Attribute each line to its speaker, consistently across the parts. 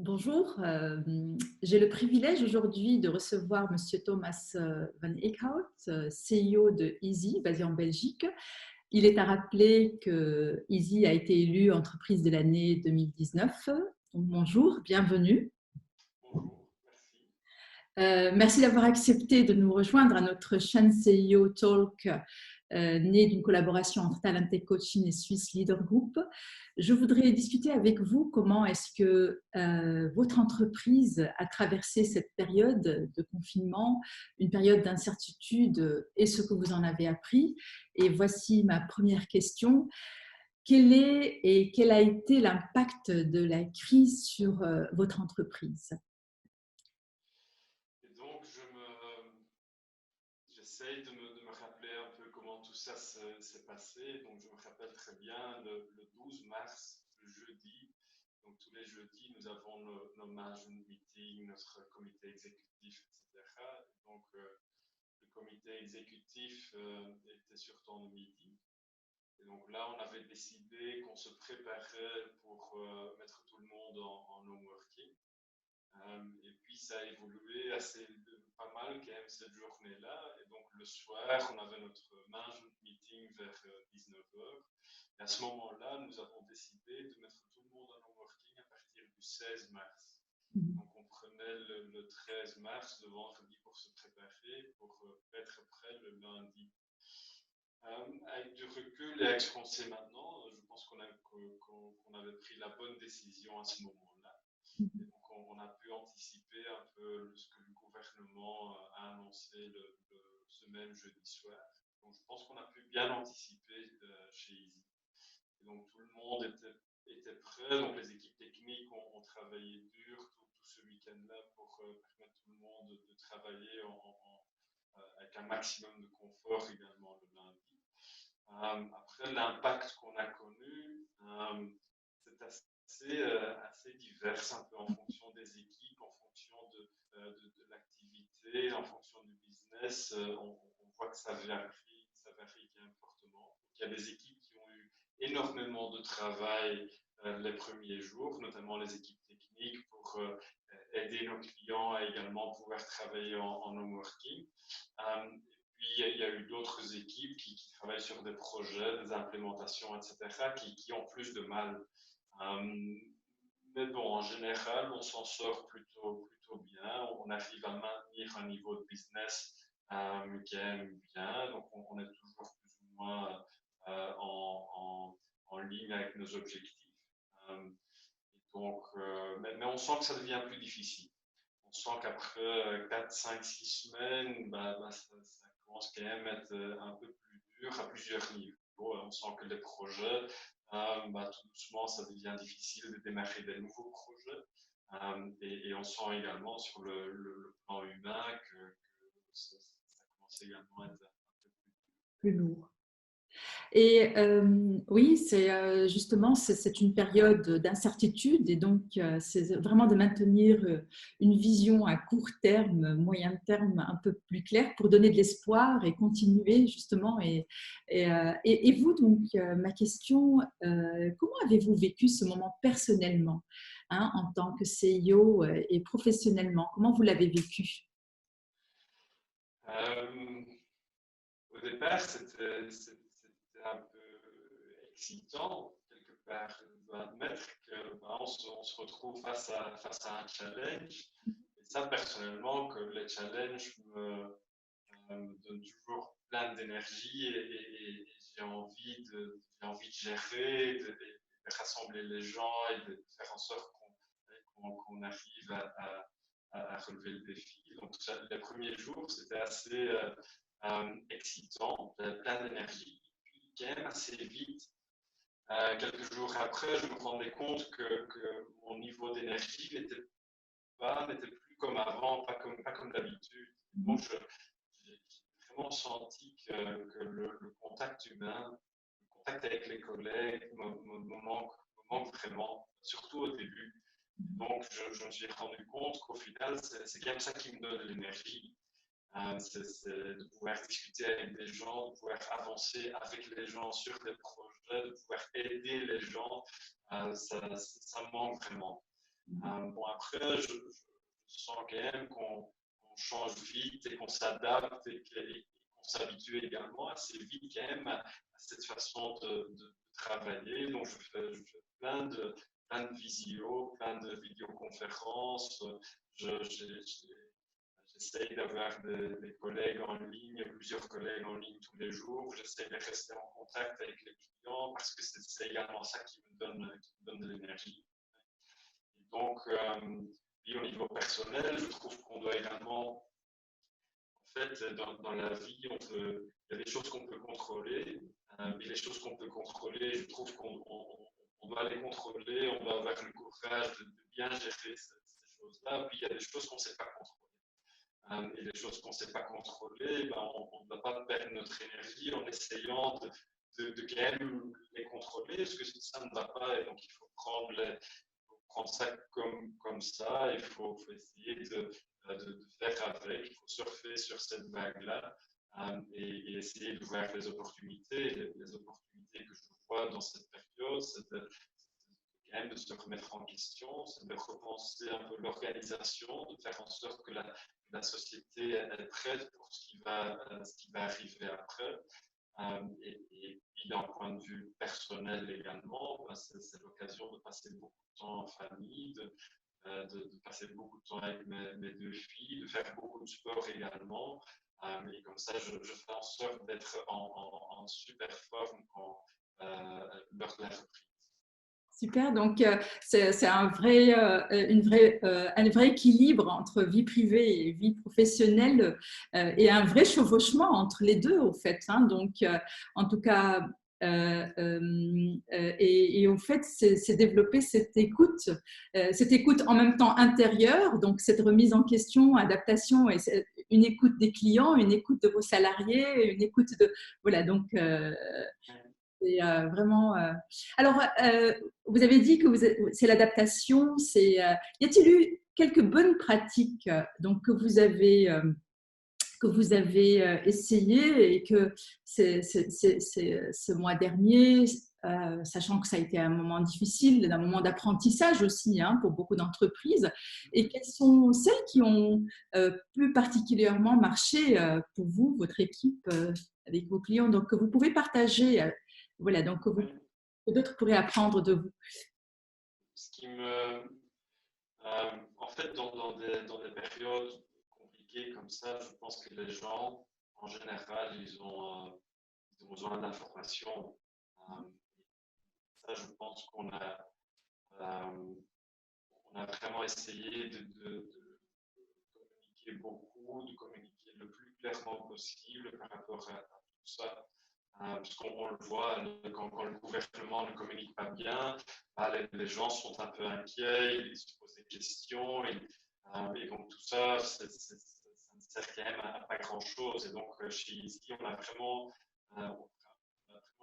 Speaker 1: Bonjour, j'ai le privilège aujourd'hui de recevoir Monsieur Thomas van Eekhout, CEO de Easy, basé en Belgique. Il est à rappeler que Easy a été élu entreprise de l'année 2019. Donc, bonjour, bienvenue.
Speaker 2: Bonjour, merci.
Speaker 1: Merci d'avoir accepté de nous rejoindre à notre chaîne CEO Talk, née d'une collaboration entre Talented Coaching et Swiss Leader Group. Je voudrais discuter avec vous comment est-ce que votre entreprise a traversé cette période de confinement, une période d'incertitude, et ce que vous en avez appris. Et voici ma première question. Quel est et quel a été l'impact de la crise sur votre entreprise?
Speaker 2: Et donc, j'essaye de me rappeler un peu comment tout ça s'est passé. Donc, je me rappelle très bien le 12 mars, le jeudi. Donc, tous les jeudis, nous avons nos management meetings, notre comité exécutif, etc. Donc, le comité exécutif était sur temps de midi. Et donc là, on avait décidé qu'on se préparait pour mettre tout le monde en home working. Et puis ça a évolué pas mal quand même cette journée-là. Et donc le soir, on avait notre management meeting vers 19 heures. Et à ce moment-là, nous avons décidé de mettre tout le monde en home working à partir du 16 mars. Donc on prenait le 13 mars, le vendredi, pour se préparer, pour être prêt le lundi. Avec du recul et avec ce qu'on sait maintenant, je pense qu'on avait pris la bonne décision à ce moment-là. Et donc, on a pu anticiper un peu ce que le gouvernement a annoncé ce même jeudi soir. Donc, je pense qu'on a pu bien anticiper chez Easy. Et donc, tout le monde était prêt. Donc, les équipes techniques ont travaillé dur tout ce week-end-là pour permettre tout le monde de travailler avec un maximum de confort également le lundi. Après, l'impact qu'on a connu, c'est assez divers, un peu en fonction des équipes, en fonction de l'activité, en fonction du business. On voit que ça varie quand même fortement. Donc, il y a des équipes qui ont eu énormément de travail les premiers jours, notamment les équipes techniques pour aider nos clients à également pouvoir travailler en home working. Puis, il y a eu d'autres équipes qui travaillent sur des projets, des implémentations, etc., qui ont plus de mal. Mais bon, en général, on s'en sort plutôt bien. On arrive à maintenir un niveau de business qui est bien. Donc, on est toujours plus ou moins en ligne avec nos objectifs. Donc, mais on sent que ça devient plus difficile. On sent qu'après 4, 5, 6 semaines, ça commence quand même à être un peu plus dur à plusieurs niveaux. On sent que les projets, tout doucement, ça devient difficile de démarrer des nouveaux projets. Et on sent également sur le plan humain que ça commence également à être un peu
Speaker 1: Plus lourd. Et oui, c'est justement c'est une période d'incertitude et donc c'est vraiment de maintenir une vision à court terme, moyen terme un peu plus claire pour donner de l'espoir et continuer justement. Et vous, donc ma question, comment avez-vous vécu ce moment personnellement, hein, en tant que CEO et professionnellement? Comment vous l'avez vécu?
Speaker 2: Au départ, c'était un peu excitant, quelque part. Je dois admettre qu'on se retrouve face à un challenge. Et ça, personnellement, que les challenges me donnent toujours plein d'énergie et j'ai envie de gérer, de rassembler les gens et de faire en sorte qu'on arrive à relever le défi. Donc, les premiers jours, c'était assez excitant, plein d'énergie. Puis, quand même, assez vite, quelques jours après, je me rendais compte que mon niveau d'énergie n'était plus comme avant, pas comme d'habitude. Donc, j'ai vraiment senti que le contact humain, le contact avec les collègues me manque vraiment, surtout au début. Donc, je me suis rendu compte qu'au final, c'est quand même ça qui me donne de l'énergie. C'est de pouvoir discuter avec des gens, de pouvoir avancer avec les gens sur des projets, de pouvoir aider les gens. Ça me manque vraiment. Bon, après, je sens quand même qu'on change vite et qu'on s'adapte et qu'on s'habitue également assez vite quand même à cette façon de travailler. Donc, je fais plein de plein de vidéoconférences. J'essaye d'avoir des collègues en ligne, plusieurs collègues en ligne tous les jours. J'essaie de rester en contact avec les clients parce que c'est également ça qui me donne de l'énergie. Donc, et au niveau personnel, je trouve qu'on doit également, en fait, dans la vie, il y a des choses qu'on peut contrôler, mais les choses qu'on peut contrôler, je trouve qu'on doit les contrôler, on doit avoir le courage de bien gérer ces choses-là. Puis il y a des choses qu'on ne sait pas contrôler. Et les choses qu'on ne sait pas contrôler, ben, on ne doit pas perdre notre énergie en essayant de quand même les contrôler, parce que ça ne va pas, et donc il faut prendre ça comme ça, il faut essayer de faire avec, il faut surfer sur cette vague-là et essayer de voir les opportunités. Les opportunités que je vois dans cette période, c'est quand même de se remettre en question, c'est de repenser un peu l'organisation, de faire en sorte que la société est prête pour ce qui va arriver après. Et puis d'un point de vue personnel également, ben, c'est l'occasion de passer beaucoup de temps en famille, de passer beaucoup de temps avec mes deux filles, de faire beaucoup de sport également. Et comme ça, je fais en sorte d'être en super forme lors de la reprise.
Speaker 1: Super, donc c'est un vrai équilibre entre vie privée et vie professionnelle et un vrai chevauchement entre les deux, au fait. Hein. Donc, en tout cas, et au fait, c'est développer cette écoute en même temps intérieure, donc cette remise en question, adaptation, et une écoute des clients, une écoute de vos salariés, une écoute de… Voilà, donc… c'est vraiment. Alors, vous avez dit que c'est l'adaptation. Y a-t-il eu quelques bonnes pratiques donc que vous avez essayées et que ce mois dernier, sachant que ça a été un moment difficile, un moment d'apprentissage aussi hein, pour beaucoup d'entreprises, et quelles sont celles qui ont plus particulièrement marché pour vous, votre équipe, avec vos clients, donc que vous pouvez partager. Voilà, donc que d'autres pourraient apprendre de vous.
Speaker 2: Ce qui en fait, dans des périodes compliquées comme ça, je pense que les gens, en général, ils ont besoin d'informations. Ça, je pense on a vraiment essayé de communiquer beaucoup, de communiquer le plus clairement possible par rapport à tout ça. Parce qu'on le voit, quand le gouvernement ne communique pas bien, les gens sont un peu inquiets, ils se posent des questions, et donc tout ça, ça ne sert quand même à pas grand-chose. Et donc, chez Easy, on a vraiment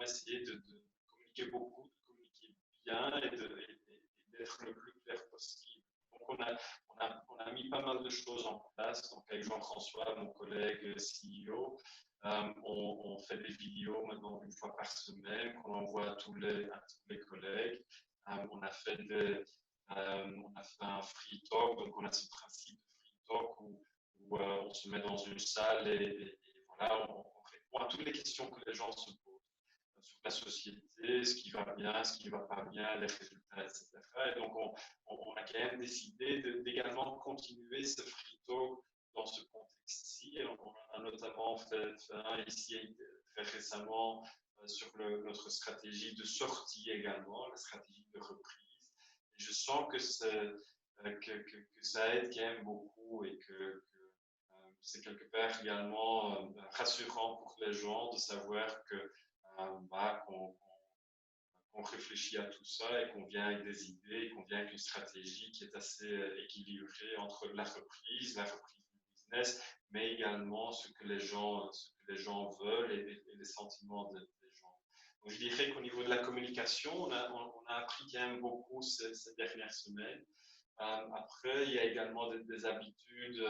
Speaker 2: essayé de communiquer beaucoup, de communiquer bien et d'être le plus clair possible. Donc, on a mis pas mal de choses en place. Donc, avec Jean-François, mon collègue CEO, on fait des vidéos maintenant une fois par semaine qu'on envoie à tous les collègues. On a fait un free talk, donc on a ce principe de free talk où on se met dans une salle et voilà, on répond à toutes les questions que les gens se posent sur la société, ce qui va bien, ce qui ne va pas bien, les résultats, etc. Et donc, on a quand même décidé d'également continuer ce free talk dans ce contexte-ci. On a notamment fait un ici très récemment sur notre stratégie de sortie également, la stratégie de reprise. Et je sens que ça aide quand même beaucoup et que c'est quelque part également rassurant pour les gens de savoir que qu'on réfléchit à tout ça et qu'on vient avec des idées et qu'on vient avec une stratégie qui est assez équilibrée entre la reprise du business, mais également ce que les gens veulent et les sentiments des gens. Donc, je dirais qu'au niveau de la communication, on a appris quand même beaucoup ces dernières semaines. Après, il y a également des habitudes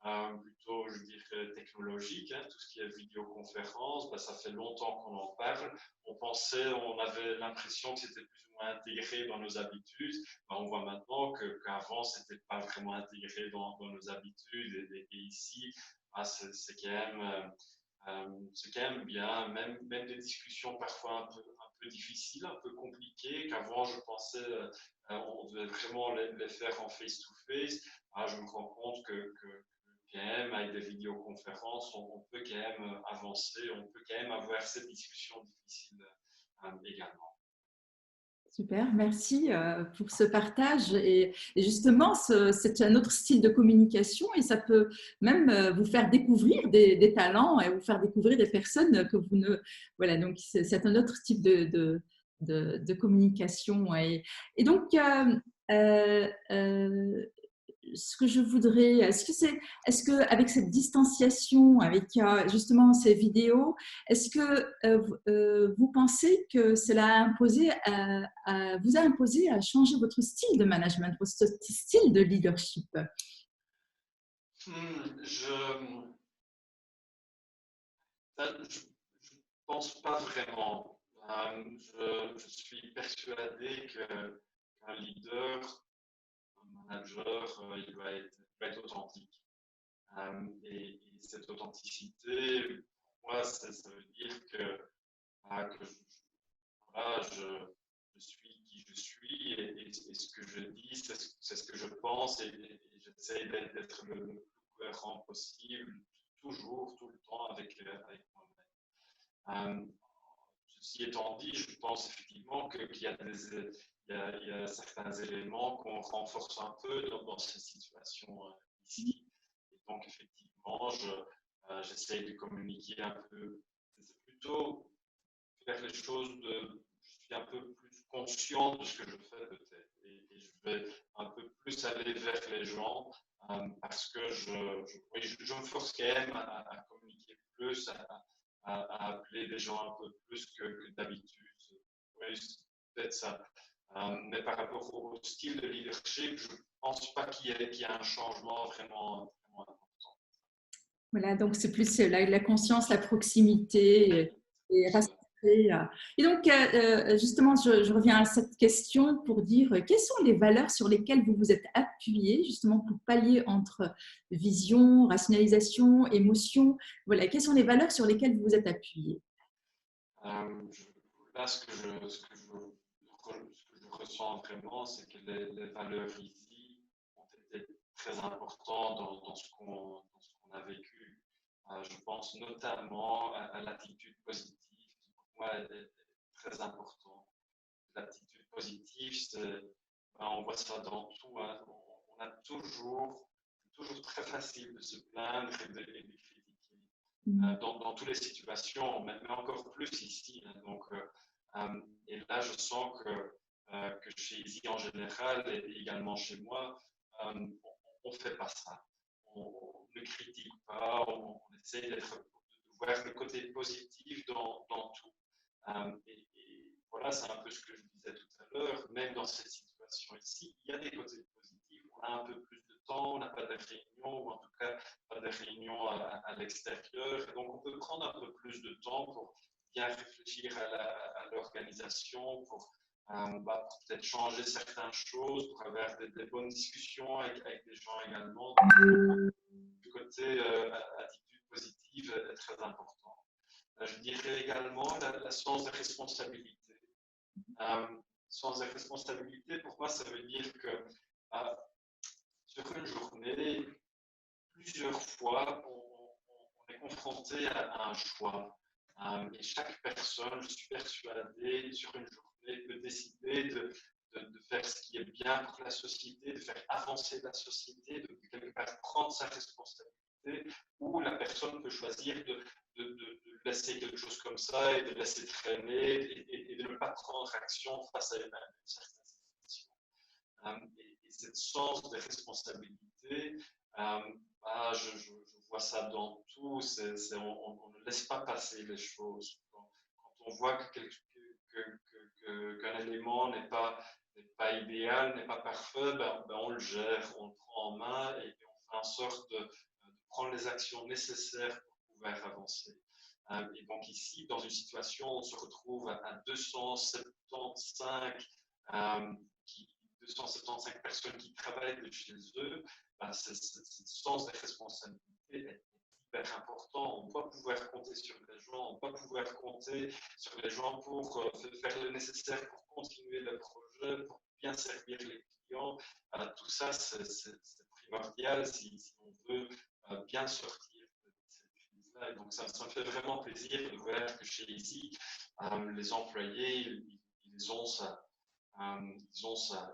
Speaker 2: plutôt, je dirais, technologique, hein, tout ce qui est vidéoconférence, ben, ça fait longtemps qu'on en parle. On avait l'impression que c'était plus ou moins intégré dans nos habitudes. Ben, on voit maintenant qu'avant, c'était pas vraiment intégré dans nos habitudes. Et ici, ben, c'est quand même bien, même des discussions parfois un peu difficiles, un peu compliquées, qu'avant je pensais on devait vraiment les faire en face-to-face. Ah, je me rends compte que quand même, avec des vidéoconférences, on peut quand même avancer, on peut quand même avoir ces discussions difficiles également.
Speaker 1: Super, merci pour ce partage. Et justement, c'est un autre style de communication et ça peut même vous faire découvrir des talents et vous faire découvrir des personnes que vous ne... Voilà, donc c'est un autre type de communication. Et donc, ce que je voudrais, est-ce que avec cette distanciation, avec justement ces vidéos, est-ce que vous pensez que cela a imposé, vous a imposé à changer votre style de management, votre style de leadership?
Speaker 2: Je pense pas vraiment. Je suis persuadé qu'un leader, un manager, il doit être authentique. Et cette authenticité, pour moi, ça veut dire que voilà, je suis qui je suis et ce que je dis, c'est ce que je pense et j'essaie d'être le plus cohérent possible, toujours, tout le temps avec moi-même. Ceci étant dit, je pense effectivement qu'il y a il y a certains éléments qu'on renforce un peu dans ces situations ici. Et donc, effectivement, j'essaie de communiquer un peu, c'est plutôt faire les choses je suis un peu plus conscient de ce que je fais peut-être. Et je vais un peu plus aller vers les gens parce que oui, je me force quand même à communiquer plus, à appeler des gens un peu plus que d'habitude. Oui, c'est peut-être ça. Mais par rapport au style de leadership, je ne pense pas qu'il y ait un changement vraiment important.
Speaker 1: Voilà, donc c'est plus la conscience, la proximité et rassurer. Et donc, justement, je reviens à cette question pour dire quelles sont les valeurs sur lesquelles vous vous êtes appuyé, justement, pour pallier entre vision, rationalisation, émotion. Voilà, quelles sont les valeurs sur lesquelles vous vous êtes appuyé?
Speaker 2: Là, ce que je ressens vraiment, c'est que les valeurs ici ont été très importantes dans ce qu'on a vécu. Je pense notamment à l'attitude positive, qui pour moi est très importante. L'attitude positive, on voit ça dans tout. Hein. On a toujours très facile de se plaindre et de critiquer dans toutes les situations, mais encore plus ici. Hein. Donc, et là, je sens que chez Easy en général et également chez moi, on ne fait pas ça. On ne critique pas, on essaie de voir le côté positif dans tout. Et voilà, c'est un peu ce que je disais tout à l'heure, même dans cette situation ici, il y a des côtés positifs. On a un peu plus de temps, on n'a pas de réunion, ou en tout cas pas de réunion à l'extérieur. Et donc, on peut prendre un peu plus de temps pour bien réfléchir à l'organisation, pour peut-être changer certaines choses, pour avoir des bonnes discussions avec des gens également. Du côté attitude positive est très important. Je dirais également la sens de responsabilité. Sens de responsabilité, pour moi, ça veut dire que sur une journée, plusieurs fois, on est confronté à un choix. Et chaque personne, je suis persuadé, sur une journée, peut décider de faire ce qui est bien pour la société, de faire avancer la société, de quelque part prendre sa responsabilité, ou la personne peut choisir de laisser quelque chose comme ça et de laisser traîner et de ne pas prendre action face à une certaine situation. Et cette sens de responsabilité, je vois ça dans tout. On ne laisse pas passer les choses. Quand on voit qu'un élément n'est pas idéal, n'est pas parfait, on le gère, on le prend en main et on fait en sorte de prendre les actions nécessaires pour pouvoir avancer. Et donc ici, dans une situation où on se retrouve à 275 personnes qui travaillent de chez eux, ce sens de responsabilité est hyper important. On doit pouvoir compter sur les gens, on doit pouvoir compter sur les gens pour faire le nécessaire pour continuer le projet, pour bien servir les clients. Tout ça, c'est primordial si on veut bien sortir de cette crise-là. Et donc, ça me fait vraiment plaisir de voir que chez Easy, les employés, ils ont ça.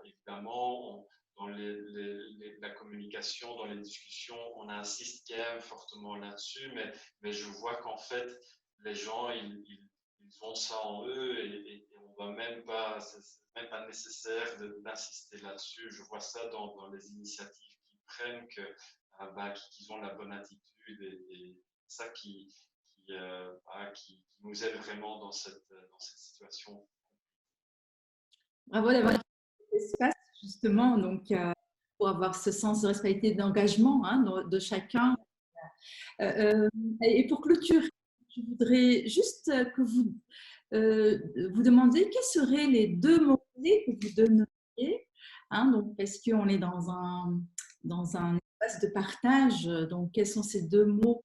Speaker 2: Évidemment, dans la communication, dans les discussions, on insiste quand même fortement là-dessus, mais je vois qu'en fait, les gens, ils ont ça en eux et on va même pas, c'est même pas nécessaire d'insister là-dessus. Je vois ça dans les initiatives qu'ils prennent, qu'ils ont la bonne attitude et ça qui nous aide vraiment dans cette situation.
Speaker 1: Bravo d'avoir cet espace, justement, donc, pour avoir ce sens de responsabilité et d'engagement de chacun. Et pour clôturer, je voudrais juste que vous demandiez quels seraient les 2 mots-clés que vous donneriez, donc, parce qu'on est dans un espace de partage. Donc, quels sont ces 2 mots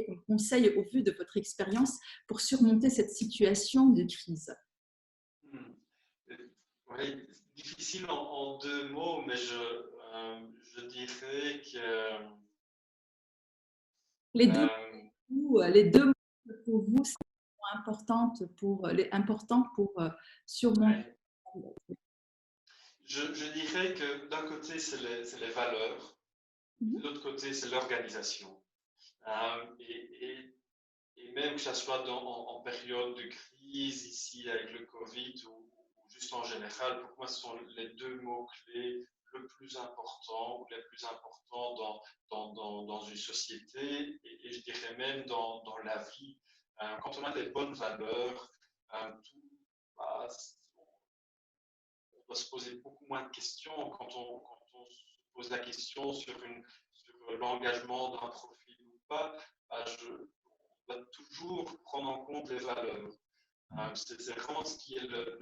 Speaker 1: comme conseil au vu de votre expérience pour surmonter cette situation de crise?
Speaker 2: Oui, difficile en 2 mots, mais je dirais que
Speaker 1: Les 2 mots pour vous sont importants pour surmonter.
Speaker 2: Je dirais que d'un côté, c'est les valeurs, de l'autre côté, c'est l'organisation. Et même que ce soit en période de crise, ici avec le Covid ou juste en général, pour moi, ce sont les 2 mots-clés le plus importants ou les plus importants dans une société et je dirais même dans la vie. Quand on a des bonnes valeurs, on doit se poser beaucoup moins de questions. Quand on se pose la question sur l'engagement d'un profil ou pas, on doit toujours prendre en compte les valeurs. C'est vraiment ce qui est le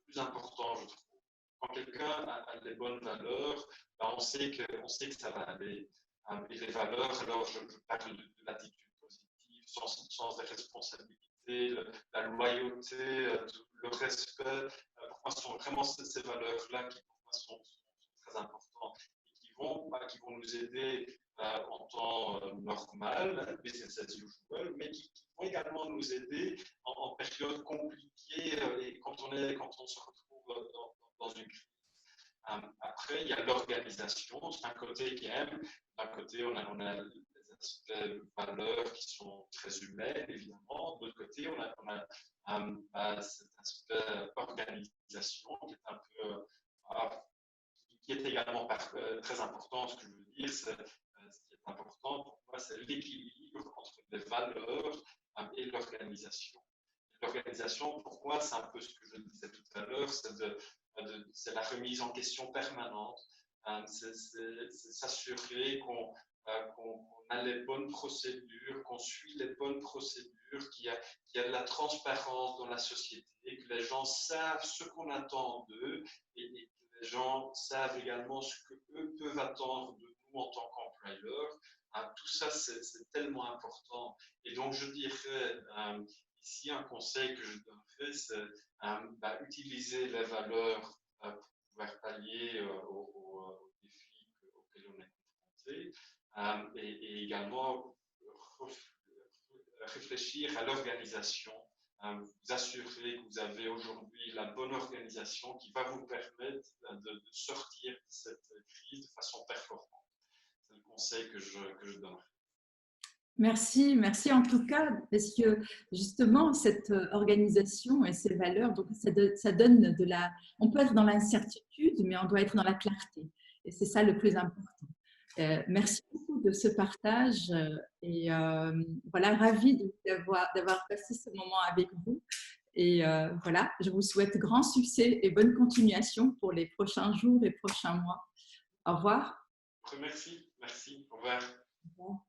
Speaker 2: plus important, je trouve. Quand quelqu'un a les bonnes valeurs, on sait que ça va aller. Et les valeurs, alors je parle de l'attitude positive, sens de responsabilité, la loyauté, le respect. Pour moi, ce sont vraiment ces valeurs-là qui pour moi sont très importantes et qui vont nous aider en temps normal, business as usual, mais qui vont également nous aider en période compliquée et quand on se retrouve dans une crise. Après, il y a l'organisation, c'est un côté qui aime. D'un côté, on a les aspects valeurs qui sont très humains, évidemment. De l'autre côté, on a cet aspect organisation qui est un peu qui est également très important. Ce que je veux dire, ce qui est important pour moi, c'est l'équilibre entre les valeurs et l'organisation. L'organisation, pourquoi? C'est un peu ce que je disais tout à l'heure, c'est la remise en question permanente. C'est s'assurer qu'on a les bonnes procédures, qu'on suit les bonnes procédures, qu'il y a de la transparence dans la société, que les gens savent ce qu'on attend d'eux et que les gens savent également ce qu'eux peuvent attendre de nous en tant qu'employeurs. Tout ça, c'est tellement important. Et donc, je dirais, ici, un conseil que je donnerais, c'est utiliser les valeurs pour pouvoir pallier aux défis auxquels on est confronté et également réfléchir à l'organisation, vous assurer que vous avez aujourd'hui la bonne organisation qui va vous permettre de sortir de cette crise de façon performante. C'est le conseil que je donnerais.
Speaker 1: Merci en tout cas, parce que justement, cette organisation et ces valeurs, donc ça donne on peut être dans l'incertitude, mais on doit être dans la clarté. Et c'est ça le plus important. Merci beaucoup de ce partage et voilà, ravie d'avoir passé ce moment avec vous. Et voilà, je vous souhaite grand succès et bonne continuation pour les prochains jours et prochains mois. Au revoir.
Speaker 2: Merci. Au revoir.
Speaker 1: Au revoir.